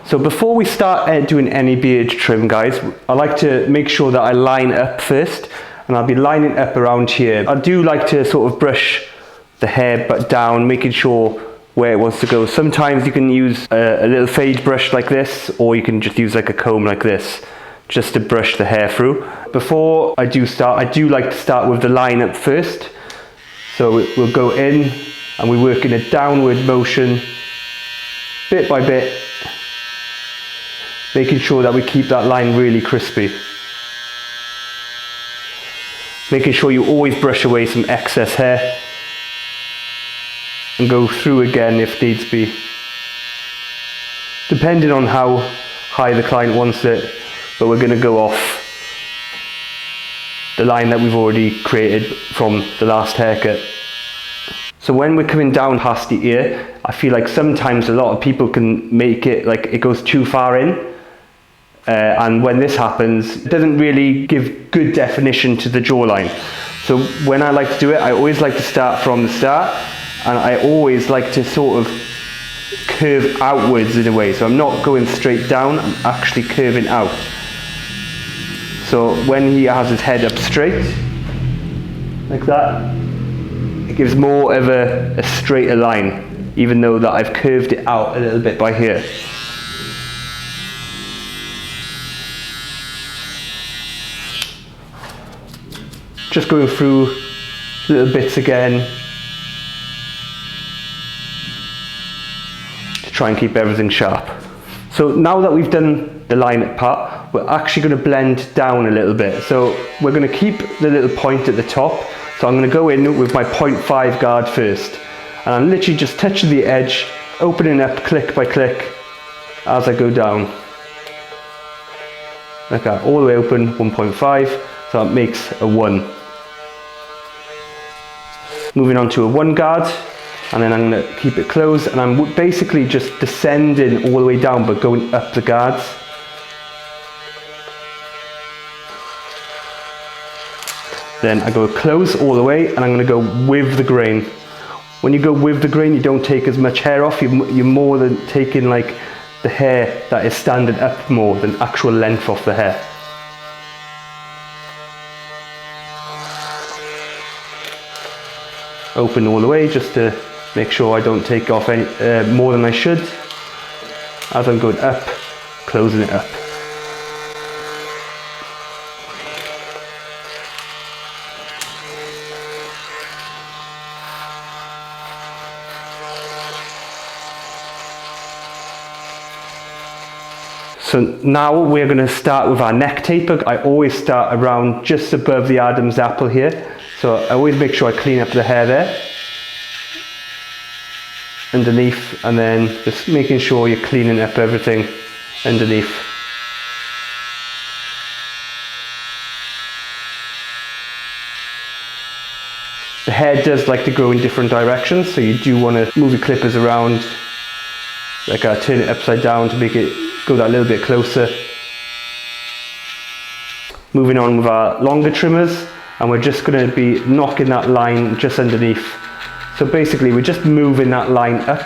So before we start doing any beard trim, guys, I like to make sure that I line up first, and I'll be lining up around here. I do like to sort of brush the hair but down, making sure where it wants to go. Sometimes you can use a little fade brush like this, or you can just use like a comb like this, just to brush the hair through. Before I do start, I do like to start with the line up first. So we'll go in and we work in a downward motion, bit by bit, making sure that we keep that line really crispy. Making sure you always brush away some excess hair and go through again if needs be, depending on how high the client wants it, but we're going to go off the line that we've already created from the last haircut. So when we're coming down past the ear, I feel like sometimes a lot of people can make it like it goes too far in. And when this happens, it doesn't really give good definition to the jawline. So when I like to do it, I always like to start from the start, and I always like to sort of curve outwards in a way. So I'm not going straight down, I'm actually curving out. So when he has his head up straight, like that, it gives more of a straighter line, even though that I've curved it out a little bit by here. Just going through little bits again to try and keep everything sharp. So now that we've done the line part, we're actually going to blend down a little bit. So we're going to keep the little point at the top. So I'm going to go in with my 0.5 guard first, and I'm literally just touching the edge, opening up click by click as I go down. Like that, all the way open, 1.5, so that makes a 1. Moving on to a 1 guard, and then I'm going to keep it closed, and I'm basically just descending all the way down but going up the guards. Then I go close all the way, and I'm going to go with the grain. When you go with the grain, you don't take as much hair off, you're more than taking like the hair that is standing up more than actual length off the hair. Open all the way just to make sure I don't take off any more than I should. As I'm going up, closing it up. So now we're going to start with our neck taper. I always start around just above the Adam's apple here. So I always make sure I clean up the hair there, underneath, and then just making sure you're cleaning up everything underneath. The hair does like to grow in different directions, so you do want to move your clippers around, like turn it upside down to make it go that little bit closer. Moving on with our longer trimmers, and we're just going to be knocking that line just underneath. So basically we're just moving that line up.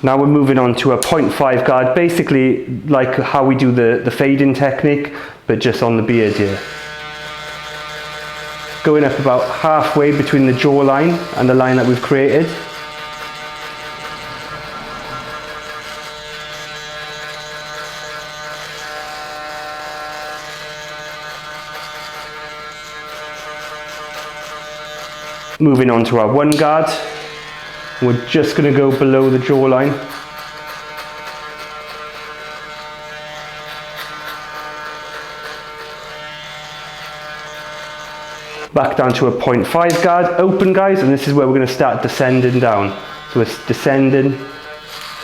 Now we're moving on to a 0.5 guard, basically like how we do the fading technique, but just on the beard here. Going up about halfway between the jawline and the line that we've created. Moving on to our 1 guard, we're just going to go below the jawline. Back down to a 0.5 guard, open guys, and this is where we're going to start descending down. So we're descending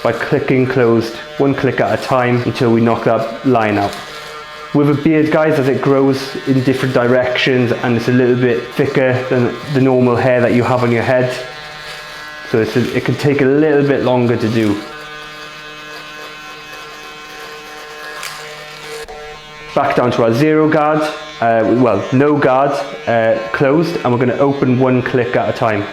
by clicking closed, 1 click at a time until we knock that line out. With a beard, guys, as it grows in different directions and it's a little bit thicker than the normal hair that you have on your head, so it can take a little bit longer to do. Back down to our 0 guard, well, no guard, closed, and we're going to open one click at a time.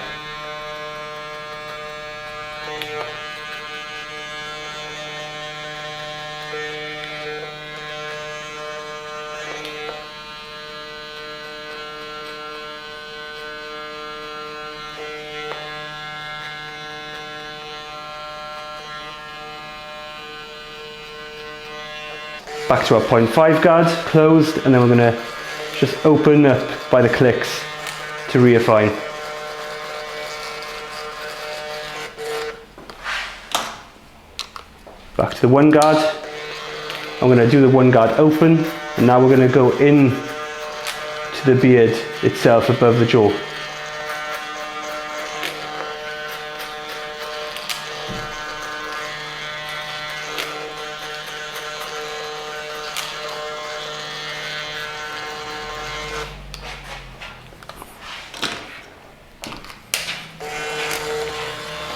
Back to our 0.5 guard, closed, and then we're going to just open up by the clicks to reaffine. Back to the 1 guard. I'm going to do the 1 guard open, and now we're going to go in to the beard itself above the jaw.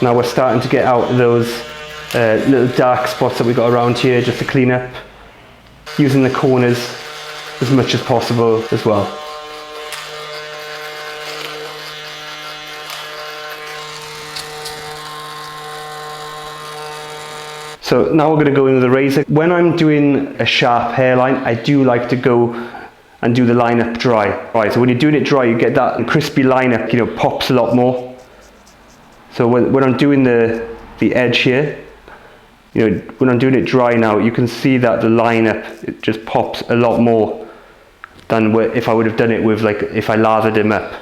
Now we're starting to get out those little dark spots that we got around here, just to clean up, using the corners as much as possible as well. So now we're going to go in with the razor. When I'm doing a sharp hairline, I do like to go and do the line up dry. Right, so when you're doing it dry, you get that crispy line up, you know, pops a lot more. So when I'm doing the edge here, you know, when I'm doing it dry now, you can see that the line up, it just pops a lot more than if I would have done it with, like, if I lathered him up.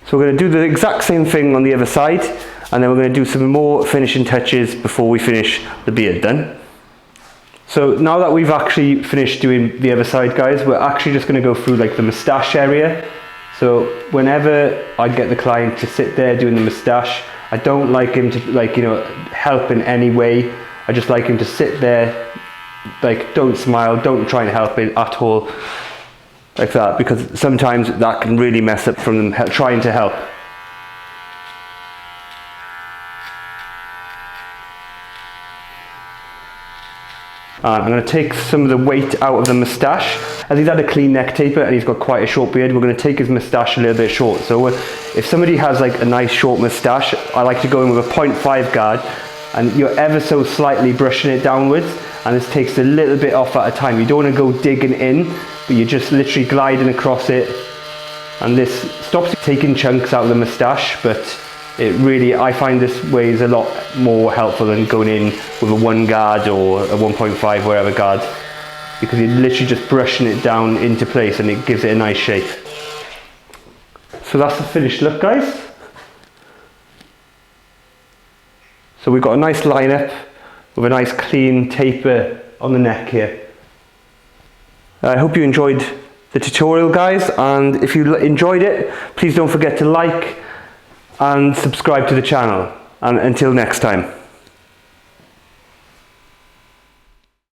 So we're going to do the exact same thing on the other side, and then we're going to do some more finishing touches before we finish the beard done. So now that we've actually finished doing the other side, guys, we're actually just going to go through like the moustache area. So whenever I get the client to sit there doing the moustache, I don't like him to, like, you know, help in any way. I just like him to sit there, like, don't smile, don't try and help it at all. Like that, because sometimes that can really mess up from them trying to help. I'm going to take some of the weight out of the moustache. As he's had a clean neck taper and he's got quite a short beard, we're going to take his moustache a little bit short. So if somebody has like a nice short moustache, I like to go in with a 0.5 guard, and you're ever so slightly brushing it downwards, and this takes a little bit off at a time. You don't want to go digging in, but you're just literally gliding across it, and this stops taking chunks out of the moustache, but it really, I find this way is a lot more helpful than going in with a 1 guard or a 1.5 wherever guard, because you're literally just brushing it down into place and it gives it a nice shape. So that's the finished look, guys. So we've got a nice lineup with a nice clean taper on the neck here. I hope you enjoyed the tutorial, guys, and if you enjoyed it, please don't forget to like and subscribe to the channel, and until next time.